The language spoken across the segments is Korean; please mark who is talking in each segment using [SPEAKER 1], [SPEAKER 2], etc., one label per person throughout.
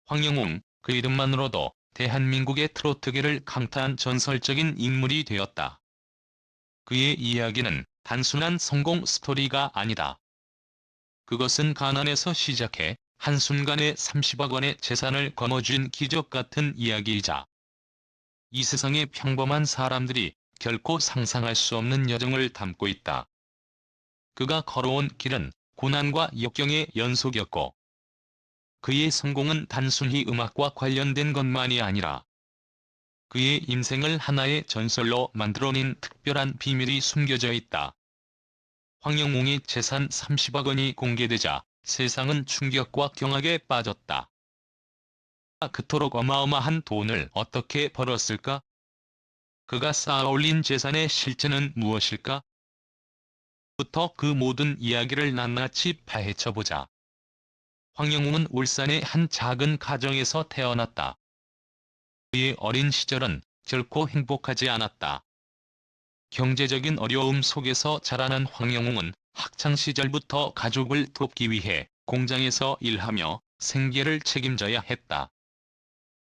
[SPEAKER 1] 황영웅, 그 이름만으로도 대한민국의 트로트계를 강타한 전설적인 인물이 되었다. 그의 이야기는 단순한 성공 스토리가 아니다. 그것은 가난에서 시작해 한순간에 30억 원의 재산을 거머쥔 기적 같은 이야기이자 이 세상의 평범한 사람들이 결코 상상할 수 없는 여정을 담고 있다. 그가 걸어온 길은 고난과 역경의 연속이었고 그의 성공은 단순히 음악과 관련된 것만이 아니라 그의 인생을 하나의 전설로 만들어낸 특별한 비밀이 숨겨져 있다. 황영웅의 재산 30억 원이 공개되자 세상은 충격과 경악에 빠졌다. 그토록 어마어마한 돈을 어떻게 벌었을까? 그가 쌓아올린 재산의 실체는 무엇일까? 부터 그 모든 이야기를 낱낱이 파헤쳐보자. 황영웅은 울산의 한 작은 가정에서 태어났다. 그의 어린 시절은 결코 행복하지 않았다. 경제적인 어려움 속에서 자라난 황영웅은 학창시절부터 가족을 돕기 위해 공장에서 일하며 생계를 책임져야 했다.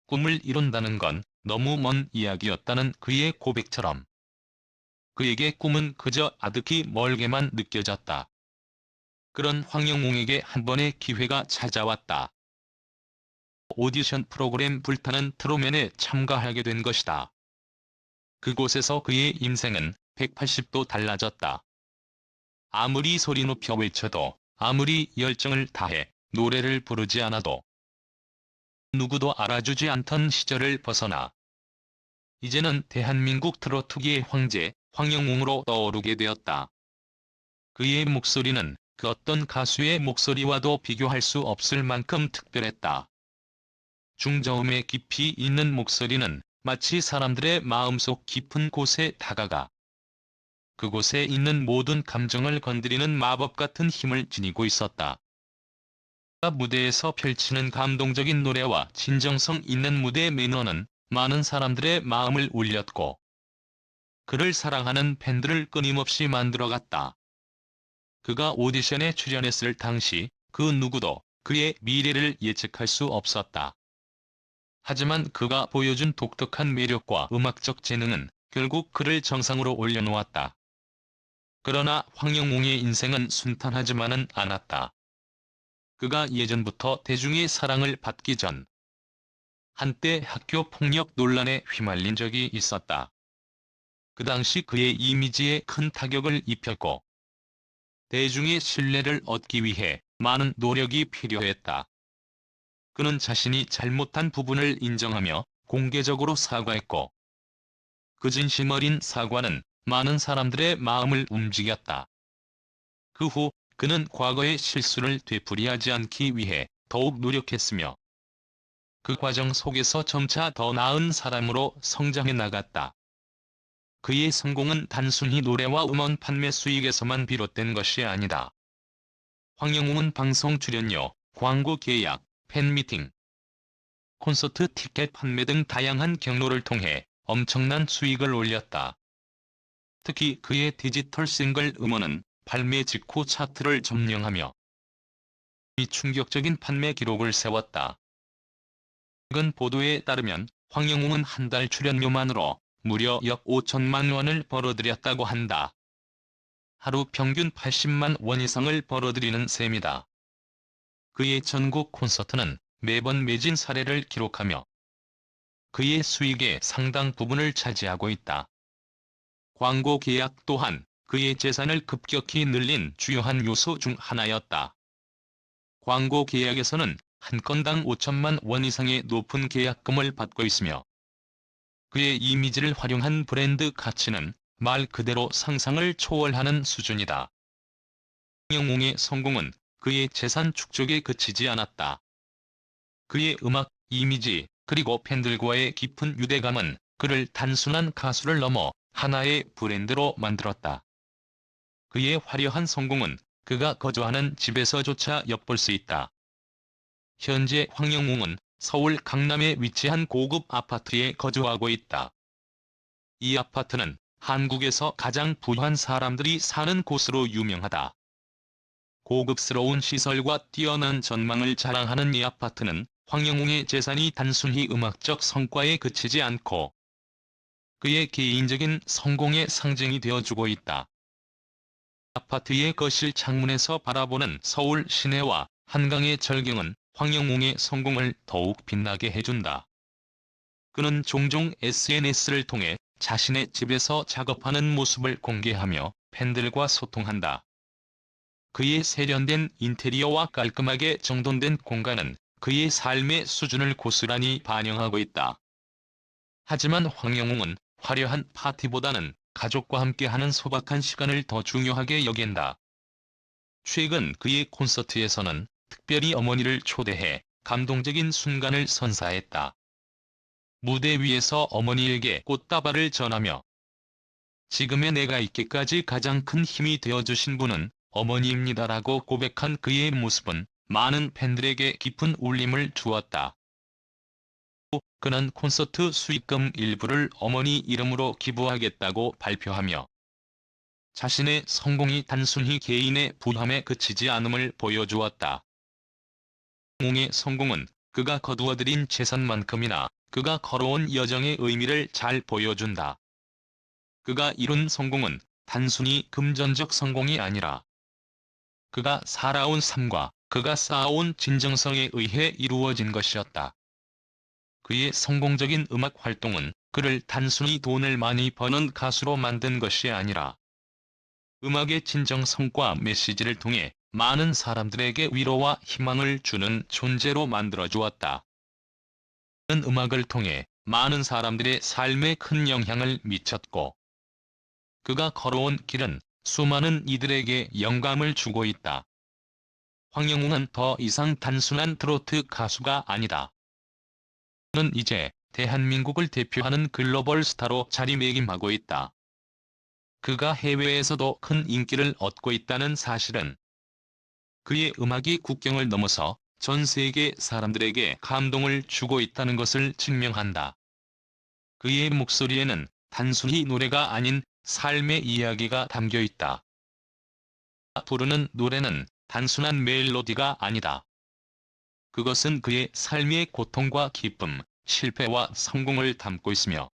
[SPEAKER 1] 꿈을 이룬다는 건 너무 먼 이야기였다는 그의 고백처럼 그에게 꿈은 그저 아득히 멀게만 느껴졌다. 그런 황영웅에게 한 번의 기회가 찾아왔다. 오디션 프로그램 불타는 트로트맨에 참가하게 된 것이다. 그곳에서 그의 인생은 180도 달라졌다. 아무리 소리 높여 외쳐도, 아무리 열정을 다해 노래를 부르지 않아도 누구도 알아주지 않던 시절을 벗어나 이제는 대한민국 트로트계의 황제, 황영웅으로 떠오르게 되었다. 그의 목소리는 그 어떤 가수의 목소리와도 비교할 수 없을 만큼 특별했다. 중저음의 깊이 있는 목소리는 마치 사람들의 마음속 깊은 곳에 다가가 그곳에 있는 모든 감정을 건드리는 마법 같은 힘을 지니고 있었다. 무대에서 펼치는 감동적인 노래와 진정성 있는 무대 매너는 많은 사람들의 마음을 울렸고 그를 사랑하는 팬들을 끊임없이 만들어갔다. 그가 오디션에 출연했을 당시 그 누구도 그의 미래를 예측할 수 없었다. 하지만 그가 보여준 독특한 매력과 음악적 재능은 결국 그를 정상으로 올려놓았다. 그러나 황영웅의 인생은 순탄하지만은 않았다. 그가 예전부터 대중의 사랑을 받기 전 한때 학교 폭력 논란에 휘말린 적이 있었다. 그 당시 그의 이미지에 큰 타격을 입혔고 대중의 신뢰를 얻기 위해 많은 노력이 필요했다. 그는 자신이 잘못한 부분을 인정하며 공개적으로 사과했고 그 진심 어린 사과는 많은 사람들의 마음을 움직였다. 그 후 그는 과거의 실수를 되풀이하지 않기 위해 더욱 노력했으며 그 과정 속에서 점차 더 나은 사람으로 성장해 나갔다. 그의 성공은 단순히 노래와 음원 판매 수익에서만 비롯된 것이 아니다. 황영웅은 방송 출연료, 광고 계약, 팬미팅, 콘서트 티켓 판매 등 다양한 경로를 통해 엄청난 수익을 올렸다. 특히 그의 디지털 싱글 음원은 발매 직후 차트를 점령하며 이 충격적인 판매 기록을 세웠다. 최근 보도에 따르면 황영웅은 한 달 출연료만으로 무려 약 5천만 원을 벌어들였다고 한다. 하루 평균 80만 원 이상을 벌어들이는 셈이다. 그의 전국 콘서트는 매번 매진 사례를 기록하며 그의 수익의 상당 부분을 차지하고 있다. 광고 계약 또한 그의 재산을 급격히 늘린 주요한 요소 중 하나였다. 광고 계약에서는 한 건당 5천만 원 이상의 높은 계약금을 받고 있으며 그의 이미지를 활용한 브랜드 가치는 말 그대로 상상을 초월하는 수준이다. 황영웅의 성공은 그의 재산 축적에 그치지 않았다. 그의 음악, 이미지, 그리고 팬들과의 깊은 유대감은 그를 단순한 가수를 넘어 하나의 브랜드로 만들었다. 그의 화려한 성공은 그가 거주하는 집에서조차 엿볼 수 있다. 현재 황영웅은 서울 강남에 위치한 고급 아파트에 거주하고 있다. 이 아파트는 한국에서 가장 부유한 사람들이 사는 곳으로 유명하다. 고급스러운 시설과 뛰어난 전망을 자랑하는 이 아파트는 황영웅의 재산이 단순히 음악적 성과에 그치지 않고 그의 개인적인 성공의 상징이 되어주고 있다. 아파트의 거실 창문에서 바라보는 서울 시내와 한강의 절경은 황영웅의 성공을 더욱 빛나게 해준다. 그는 종종 SNS를 통해 자신의 집에서 작업하는 모습을 공개하며 팬들과 소통한다. 그의 세련된 인테리어와 깔끔하게 정돈된 공간은 그의 삶의 수준을 고스란히 반영하고 있다. 하지만 황영웅은 화려한 파티보다는 가족과 함께하는 소박한 시간을 더 중요하게 여긴다. 최근 그의 콘서트에서는 특별히 어머니를 초대해 감동적인 순간을 선사했다. 무대 위에서 어머니에게 꽃다발을 전하며 지금의 내가 있기까지 가장 큰 힘이 되어주신 분은 어머니입니다라고 고백한 그의 모습은 많은 팬들에게 깊은 울림을 주었다. 또 그는 콘서트 수익금 일부를 어머니 이름으로 기부하겠다고 발표하며 자신의 성공이 단순히 개인의 부함에 그치지 않음을 보여주었다. 황영웅의 성공은 그가 거두어들인 재산만큼이나 그가 걸어온 여정의 의미를 잘 보여준다. 그가 이룬 성공은 단순히 금전적 성공이 아니라 그가 살아온 삶과 그가 쌓아온 진정성에 의해 이루어진 것이었다. 그의 성공적인 음악 활동은 그를 단순히 돈을 많이 버는 가수로 만든 것이 아니라 음악의 진정성과 메시지를 통해 많은 사람들에게 위로와 희망을 주는 존재로 만들어 주었다. 그는 음악을 통해 많은 사람들의 삶에 큰 영향을 미쳤고 그가 걸어온 길은 수많은 이들에게 영감을 주고 있다. 황영웅은 더 이상 단순한 트로트 가수가 아니다. 그는 이제 대한민국을 대표하는 글로벌 스타로 자리매김하고 있다. 그가 해외에서도 큰 인기를 얻고 있다는 사실은 그의 음악이 국경을 넘어서 전 세계 사람들에게 감동을 주고 있다는 것을 증명한다. 그의 목소리에는 단순히 노래가 아닌 삶의 이야기가 담겨 있다. 부르는 노래는 단순한 멜로디가 아니다. 그것은 그의 삶의 고통과 기쁨, 실패와 성공을 담고 있으며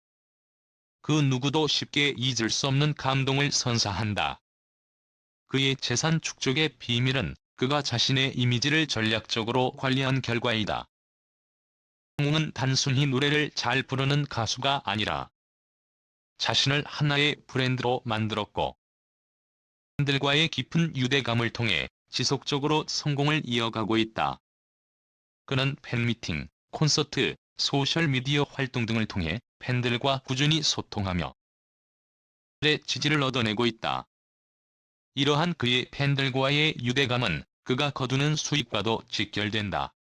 [SPEAKER 1] 그 누구도 쉽게 잊을 수 없는 감동을 선사한다. 그의 재산 축적의 비밀은 그가 자신의 이미지를 전략적으로 관리한 결과이다. 황영웅은 단순히 노래를 잘 부르는 가수가 아니라 자신을 하나의 브랜드로 만들었고 팬들과의 깊은 유대감을 통해 지속적으로 성공을 이어가고 있다. 그는 팬미팅, 콘서트, 소셜미디어 활동 등을 통해 팬들과 꾸준히 소통하며 팬들의 지지를 얻어내고 있다. 이러한 그의 팬들과의 유대감은 그가 거두는 수익과도 직결된다.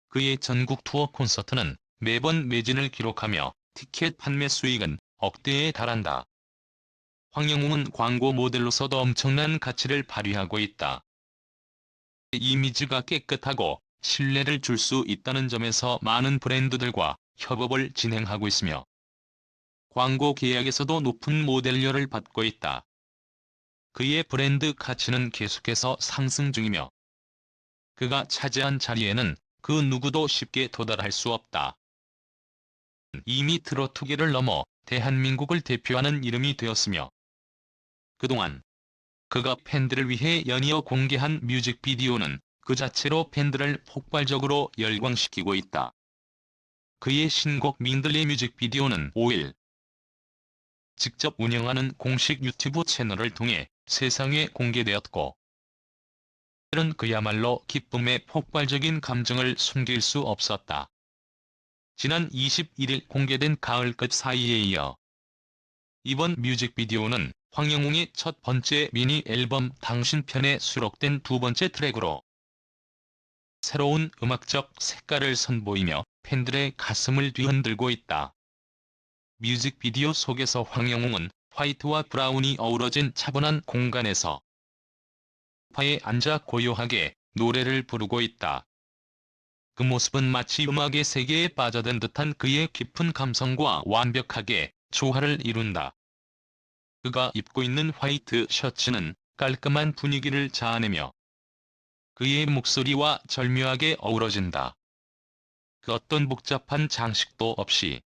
[SPEAKER 1] 그의 전국 투어 콘서트는 매번 매진을 기록하며 티켓 판매 수익은 억대에 달한다. 황영웅은 광고 모델로서도 엄청난 가치를 발휘하고 있다. 이미지가 깨끗하고 신뢰를 줄 수 있다는 점에서 많은 브랜드들과 협업을 진행하고 있으며 광고 계약에서도 높은 모델료를 받고 있다. 그의 브랜드 가치는 계속해서 상승 중이며 그가 차지한 자리에는 그 누구도 쉽게 도달할 수 없다. 이미 트로트계를 넘어 대한민국을 대표하는 이름이 되었으며 그동안 그가 팬들을 위해 연이어 공개한 뮤직비디오는 그 자체로 팬들을 폭발적으로 열광시키고 있다. 그의 신곡 민들레 뮤직비디오는 5일 직접 운영하는 공식 유튜브 채널을 통해 세상에 공개되었고 팬들은 그야말로 기쁨의 폭발적인 감정을 숨길 수 없었다. 지난 21일 공개된 가을끝 사이에 이어 이번 뮤직비디오는 황영웅의 첫 번째 미니 앨범 당신 편에 수록된 두 번째 트랙으로 새로운 음악적 색깔을 선보이며 팬들의 가슴을 뒤흔들고 있다. 뮤직비디오 속에서 황영웅은 화이트와 브라운이 어우러진 차분한 공간에서 소파에 앉아 고요하게 노래를 부르고 있다. 그 모습은 마치 음악의 세계에 빠져든 듯한 그의 깊은 감성과 완벽하게 조화를 이룬다. 그가 입고 있는 화이트 셔츠는 깔끔한 분위기를 자아내며 그의 목소리와 절묘하게 어우러진다. 어떤 복잡한 장식도 없이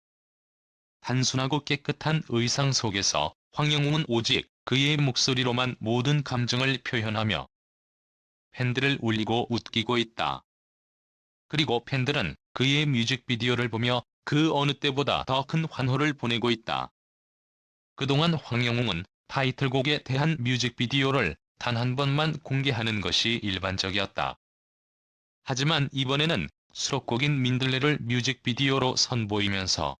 [SPEAKER 1] 단순하고 깨끗한 의상 속에서 황영웅은 오직 그의 목소리로만 모든 감정을 표현하며 팬들을 울리고 웃기고 있다. 그리고 팬들은 그의 뮤직비디오를 보며 그 어느 때보다 더 큰 환호를 보내고 있다. 그동안 황영웅은 타이틀곡에 대한 뮤직비디오를 단 한 번만 공개하는 것이 일반적이었다. 하지만 이번에는 수록곡인 민들레를 뮤직비디오로 선보이면서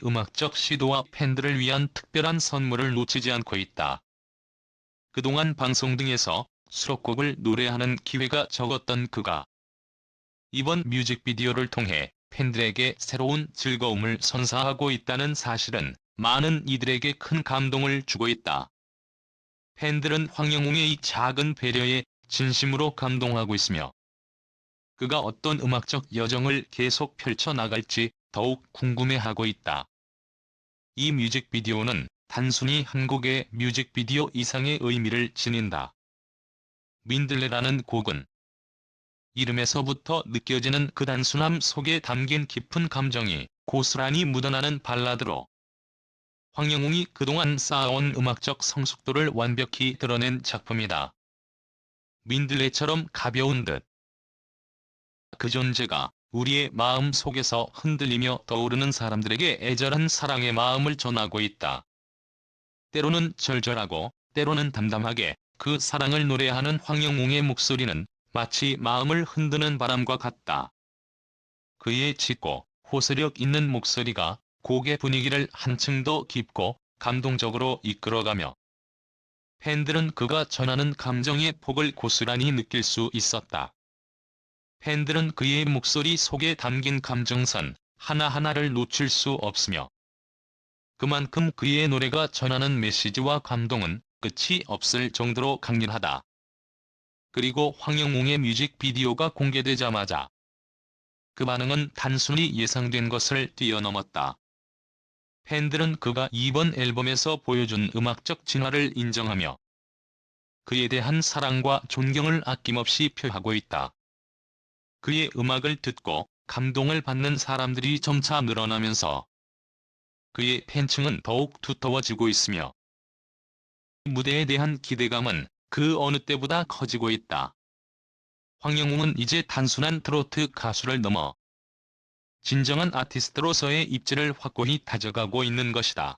[SPEAKER 1] 음악적 시도와 팬들을 위한 특별한 선물을 놓치지 않고 있다. 그동안 방송 등에서 수록곡을 노래하는 기회가 적었던 그가 이번 뮤직비디오를 통해 팬들에게 새로운 즐거움을 선사하고 있다는 사실은 많은 이들에게 큰 감동을 주고 있다. 팬들은 황영웅의 이 작은 배려에 진심으로 감동하고 있으며 그가 어떤 음악적 여정을 계속 펼쳐나갈지 더욱 궁금해하고 있다. 이 뮤직비디오는 단순히 한 곡의 뮤직비디오 이상의 의미를 지닌다. 민들레라는 곡은 이름에서부터 느껴지는 그 단순함 속에 담긴 깊은 감정이 고스란히 묻어나는 발라드로 황영웅이 그동안 쌓아온 음악적 성숙도를 완벽히 드러낸 작품이다. 민들레처럼 가벼운 듯 그 존재가 우리의 마음 속에서 흔들리며 떠오르는 사람들에게 애절한 사랑의 마음을 전하고 있다. 때로는 절절하고 때로는 담담하게 그 사랑을 노래하는 황영웅의 목소리는 마치 마음을 흔드는 바람과 같다. 그의 짙고 호소력 있는 목소리가 곡의 분위기를 한층 더 깊고 감동적으로 이끌어가며 팬들은 그가 전하는 감정의 폭을 고스란히 느낄 수 있었다. 팬들은 그의 목소리 속에 담긴 감정선 하나하나를 놓칠 수 없으며 그만큼 그의 노래가 전하는 메시지와 감동은 끝이 없을 정도로 강렬하다. 그리고 황영웅의 뮤직비디오가 공개되자마자 그 반응은 단순히 예상된 것을 뛰어넘었다. 팬들은 그가 이번 앨범에서 보여준 음악적 진화를 인정하며 그에 대한 사랑과 존경을 아낌없이 표하고 있다. 그의 음악을 듣고 감동을 받는 사람들이 점차 늘어나면서 그의 팬층은 더욱 두터워지고 있으며 무대에 대한 기대감은 그 어느 때보다 커지고 있다. 황영웅은 이제 단순한 트로트 가수를 넘어 진정한 아티스트로서의 입지를 확고히 다져가고 있는 것이다.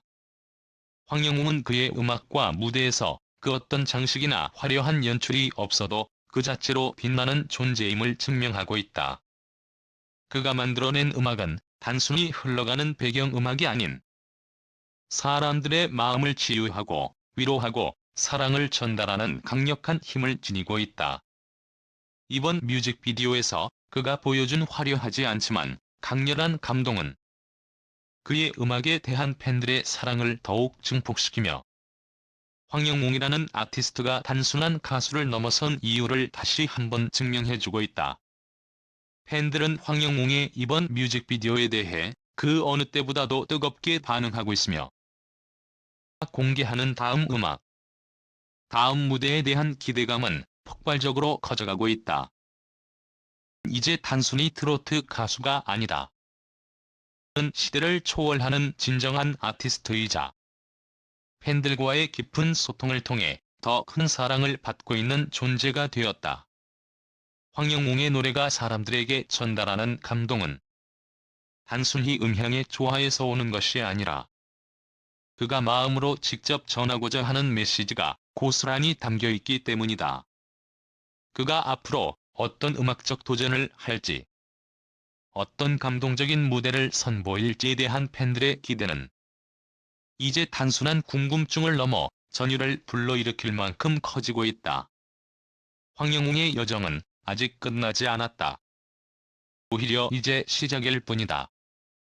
[SPEAKER 1] 황영웅은 그의 음악과 무대에서 그 어떤 장식이나 화려한 연출이 없어도 그 자체로 빛나는 존재임을 증명하고 있다. 그가 만들어낸 음악은 단순히 흘러가는 배경음악이 아닌 사람들의 마음을 치유하고 위로하고 사랑을 전달하는 강력한 힘을 지니고 있다. 이번 뮤직비디오에서 그가 보여준 화려하지 않지만 강렬한 감동은 그의 음악에 대한 팬들의 사랑을 더욱 증폭시키며 황영웅이라는 아티스트가 단순한 가수를 넘어선 이유를 다시 한번 증명해주고 있다. 팬들은 황영웅의 이번 뮤직비디오에 대해 그 어느 때보다도 뜨겁게 반응하고 있으며 공개하는 다음 음악, 다음 무대에 대한 기대감은 폭발적으로 커져가고 있다. 이제 단순히 트로트 가수가 아니다. 그는 시대를 초월하는 진정한 아티스트이자 팬들과의 깊은 소통을 통해 더 큰 사랑을 받고 있는 존재가 되었다. 황영웅의 노래가 사람들에게 전달하는 감동은 단순히 음향의 조화에서 오는 것이 아니라 그가 마음으로 직접 전하고자 하는 메시지가 고스란히 담겨 있기 때문이다. 그가 앞으로 어떤 음악적 도전을 할지, 어떤 감동적인 무대를 선보일지에 대한 팬들의 기대는 이제 단순한 궁금증을 넘어 전율을 불러일으킬 만큼 커지고 있다. 황영웅의 여정은 아직 끝나지 않았다. 오히려 이제 시작일 뿐이다.